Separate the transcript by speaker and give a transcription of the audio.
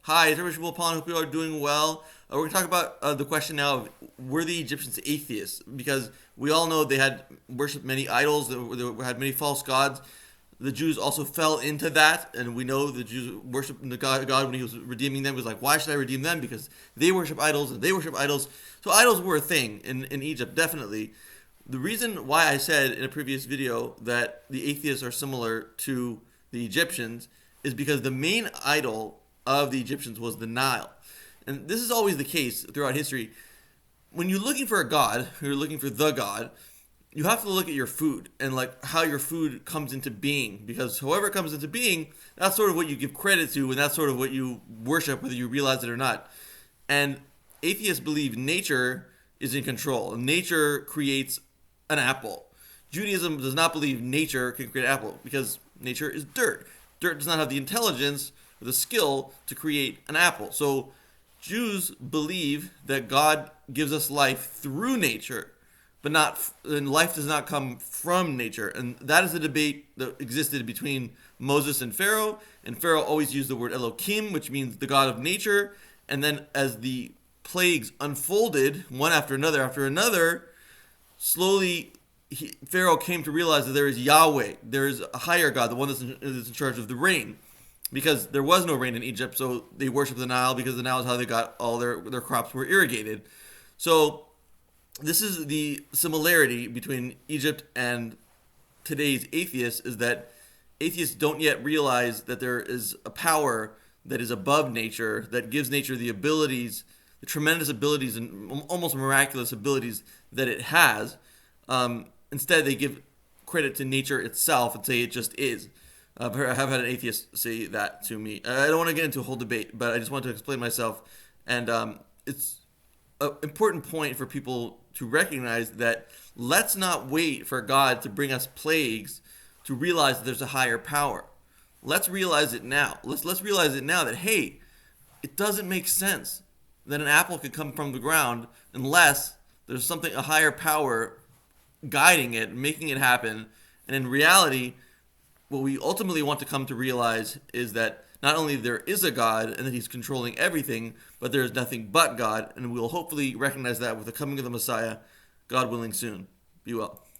Speaker 1: Hi, it's Rich Paul. Hope you are doing well. We're going to talk about the question now of were the Egyptians atheists? Because we all know they had worshipped many idols, they had many false gods. The Jews also fell into that, and we know the Jews worshiped the God when He was redeeming them. He was like, why should I redeem them? Because they worship idols, and they worship idols. So idols were a thing in Egypt, definitely. The reason why I said in a previous video that the atheists are similar to the Egyptians is because the main idol of the Egyptians was the Nile. And this is always the case throughout history. When you're looking for a god, you're looking for the god, you have to look at your food and like how your food comes into being, because however it comes into being, that's sort of what you give credit to, and that's sort of what you worship, whether you realize it or not. And atheists believe nature is in control. Nature creates an apple. Judaism does not believe nature can create an apple because nature is dirt. Dirt does not have the intelligence or the skill to create an apple. So Jews believe that God gives us life through nature, but not, and life does not come from nature. And that is a debate that existed between Moses and Pharaoh. And Pharaoh always used the word Elohim, which means the God of nature. And then as the plagues unfolded one after another, slowly Pharaoh came to realize that there is Yahweh, there is a higher God, the one that's in charge of the rain, because there was no rain in Egypt, so they worshiped the Nile because the Nile is how they got all their crops were irrigated. So this is the similarity between Egypt and today's atheists, is that atheists don't yet realize that there is a power that is above nature, that gives nature the abilities, the tremendous abilities and almost miraculous abilities that it has. Instead, they give credit to nature itself and say it just is. I have had an atheist say that to me. I don't want to get into a whole debate, but I just want to explain myself. And it's an important point for people to recognize that let's not wait for God to bring us plagues to realize that there's a higher power. Let's realize it now. Let's realize it now that, hey, it doesn't make sense that an apple could come from the ground unless there's something, a higher power guiding it, making it happen. And in reality, what we ultimately want to come to realize is that not only there is a God and that He's controlling everything, but there is nothing but God. And we'll hopefully recognize that with the coming of the Messiah, God willing, soon. Be well.